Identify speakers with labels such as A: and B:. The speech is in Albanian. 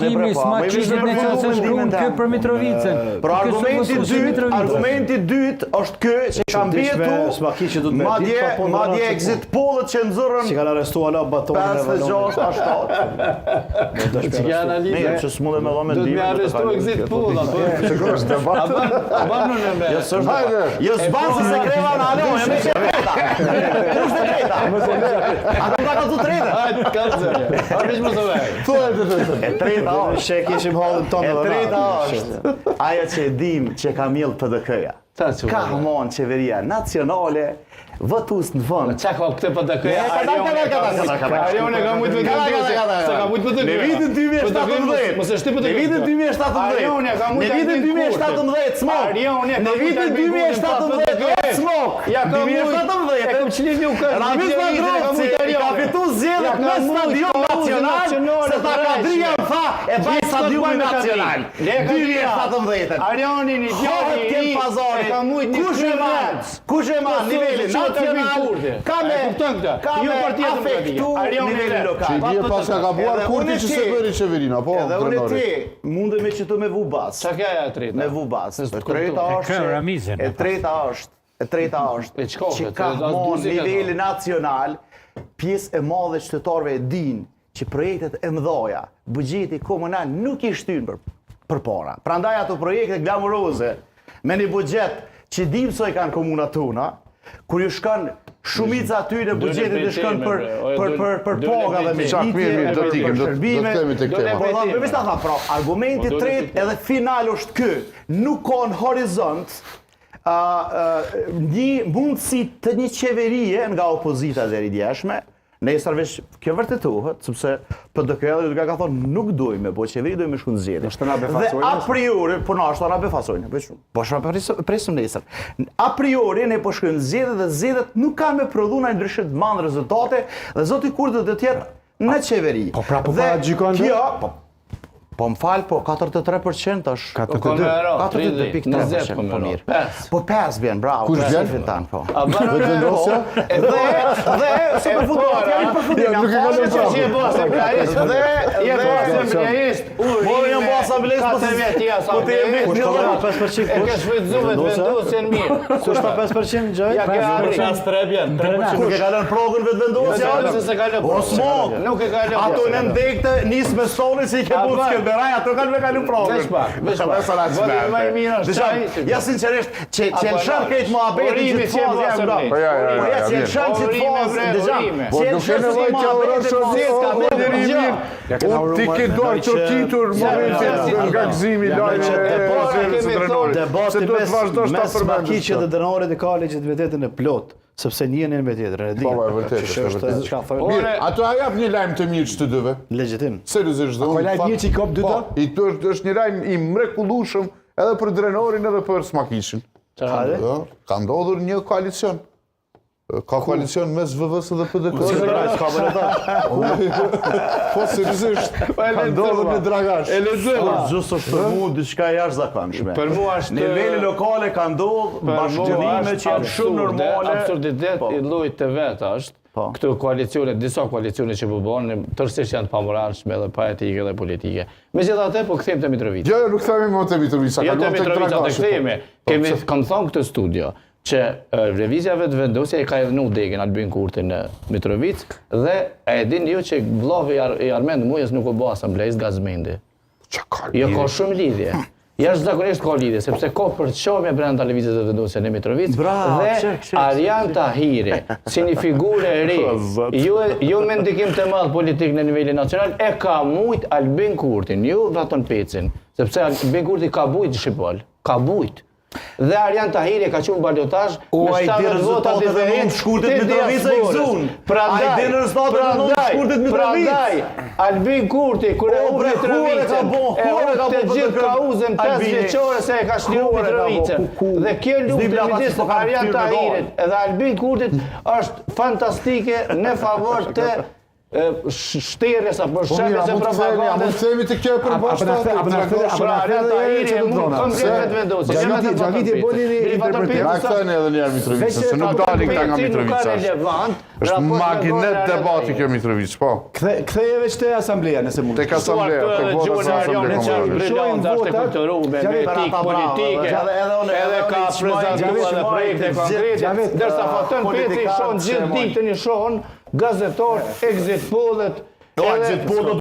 A: Kimi Smakishit në qënë se shkruan kë për Mitrovicën.
B: Për argumenti dytë është kë që kam bjetu, madje exit pollët që nëzërën
C: që kanë arrestu ala batonin e valonit.
B: 56-7. Ne, që s'mu dhe me dhome
D: Do të me arrestu exit pollët.
B: Jo s'banë se se kreva në alo, e me që treta. Kush dhe treta? A të mda ka të treta?
D: Hajtë, kalëzërje. Arvish më të vejë.
B: E treta është.
C: Që kishim hallin tonë
B: E treta është aja që e dim që ka mjellë PDK-ja. Ka mon qeveria nacionale vëtus në vënd.
D: Qa ka këtë PDK-ja? Arione ka mujtë me vendosje. Se ka mujtë PDK-ja.
B: Në vitin 2017.
D: Mëse shti
B: Në
D: PDK-ja.
B: vitin 2017.
D: Arione ka mujtë
B: Në vitin 2017 smok. Në vitin 2017 smok. 2017
D: e kom qlini u këtë.
B: Ramiz Madrovci ka fitu zgjedhjet në stadion nacional se ta kadria më tha e baj stadion nacional. 2017.
D: Arioni një
B: Hohet kem pazari. Kush e man nivelin nacional ka me afektu nivelin lokal.
E: Që dje pas ka gabuar Kurti që se bëri qeverinë, apo?
B: Edhe unë ti mundemi që të me vu bas.
D: Qa kja e treta?
B: Me vu bas. E treta është që ka mon nivelin nacional pjesë e madhe qytetarëve e din që projektet e mëdhaja, buxheti komunal nuk i shtyn për para. Prandaj ato projekte glamuroze me një buxhet që dim se i kanë komunat tona, kur ju shkon shumica aty në buxhetin të shkon për paga dhe me
E: Mirë, do t'ikim, do themi tek tema.
B: Pra, argumenti tretë edhe final është ky, nuk ka në horizont një mundësi të një qeverie nga opozita deri djeshme. Nesër veç kjo vërtetohet, sepse PDK-ja dhe ka thonë nuk dojmë po qeveri, dojmë shku në zgjedhje. Dhe a priori, po na është na befasojnë, po shra presim nesër. A priori ne po shkojmë në zgjedhje dhe zgjedhjet nuk kanë me prodhu ndaj ndryshe të madhe rezultate dhe zoti Kurti do të jetë në qeveri.
C: Po pra po para gjykon.
B: Po më falë, po 43% është 42.3%, po mirë. Po 5 vjen, bravo.
E: Kush vjen?
B: Vendosja? Dhe, se për futbollat, jam për futbollat.
E: Nuk e kalon
D: Që je bo asambleist, je bo asambleist,
B: Po jam bo asambleist, po
D: të veti asambleist, e ke shfrytzuar vendosjen mirë.
C: Kush pa 5% gjaj?
D: Ja ke arrit.
B: Nuk e kalon progën vetë vendosja?
D: Se se kalon.
B: O smok!
D: Nuk e kalon.
B: Ato në ndekte nisë me stoni si i ke butë Skënderaj, ato kanë me kalu progën.
D: Veç pak. Vodi më i mirë është qaj.
B: Ja sinqerisht, që lëshan këtë muhabetin që të fazë jam bra. Po ja, që lëshan që të fazë, dëgja.
E: Po nuk e nevoj të urësh unë ti ke dorë që qitur momentin nga gëzimi lajnë e zërës të drenorit. Se do të vazhdojsh ta përmendës.
C: Smakishit dhe drenorit e ka legjitimetin e plot, sepse njën e në me tjetër, e di.
E: Po, e vërtet, mirë, ato a jap një lajmë të mirë që të dëve?
C: Legjitim.
E: Seriozisht dhe unë.
C: Ko lajmë një që i kop dy do?
E: Është një lajmë i mrekullueshëm edhe për drenorin edhe për Smakishin. Ka ndodhur një koalicion. Ka koalicion mes VV-s dhe PDK-s. Po seriozisht, ka ndodhur një dragash.
D: E lexoj.
B: Gjusë është për mu diçka jashtëzakonshme.
D: Për mua është
B: niveli lokale ka ndodhur bashkëpunime që janë shumë normale.
D: Absurditet i llojit të vet është. Këto koalicione, disa koalicione që po bëhen, tërësisht janë të pamoralshme dhe pa etike dhe politike. Megjithatë, po kthejmë te Mitrovica.
E: Jo, nuk themi më te Mitrovica,
D: ka ndodhur tek Dragashi. Kam thënë këtë studio që revizjave të vendosja i ka edhnu degën Albin Kurti në Mitrovicë dhe e din ju që vllavi i Armend Mujës nuk u bë asamblejës Gazmendi. Jo, ka shumë lidhje. Jashtëzakonisht ka lidhje, sepse ka përçarje brenda lëvizjes së vendosjes në Mitrovicë dhe Arjan Tahiri, si një figurë e re, jo me ndikim të madh politik në nivelin nacional, e ka mujt Albin Kurtin, ju Vaton Pecin, sepse Albin Kurti ka bujt Shqipël, ka bujt. Dhe Arjan Tahiri ka qenë balotazh me 7 vota diferencë.
B: Shkurtet Mitrovica i gzun. Ai din rezultatet e shkurtet Mitrovica.
D: Prandaj Albin Kurti kur e u Mitrovicën, e të gjithë kauzën 5 vjeçore se e ka shliruar Mitrovicën. Dhe kjo luftë midis Arjan Tahirit dhe Albin Kurtit është fantastike në favor të shterjes apo
E: Po mira,
D: shërjes e
E: mund të
D: propagandës.
E: themi të kjo për bashkë.
C: Gjaviti e boni një interpretim.
E: Na këthejnë edhe njerë Mitrovic, se nuk dalin këta nga Mitrovic. Është maginet debati kjo Mitrovic, po.
C: Kthejeve që te asambleja nëse mund.
E: Tek asambleja, tek vota në asambleja komunale.
D: Briljant është e kulturuar me etikë politike, edhe ka prezantuar edhe projekte konkrete, ndërsa Faton Petri shon gjithë ditën i shon gazetor, exit pollet,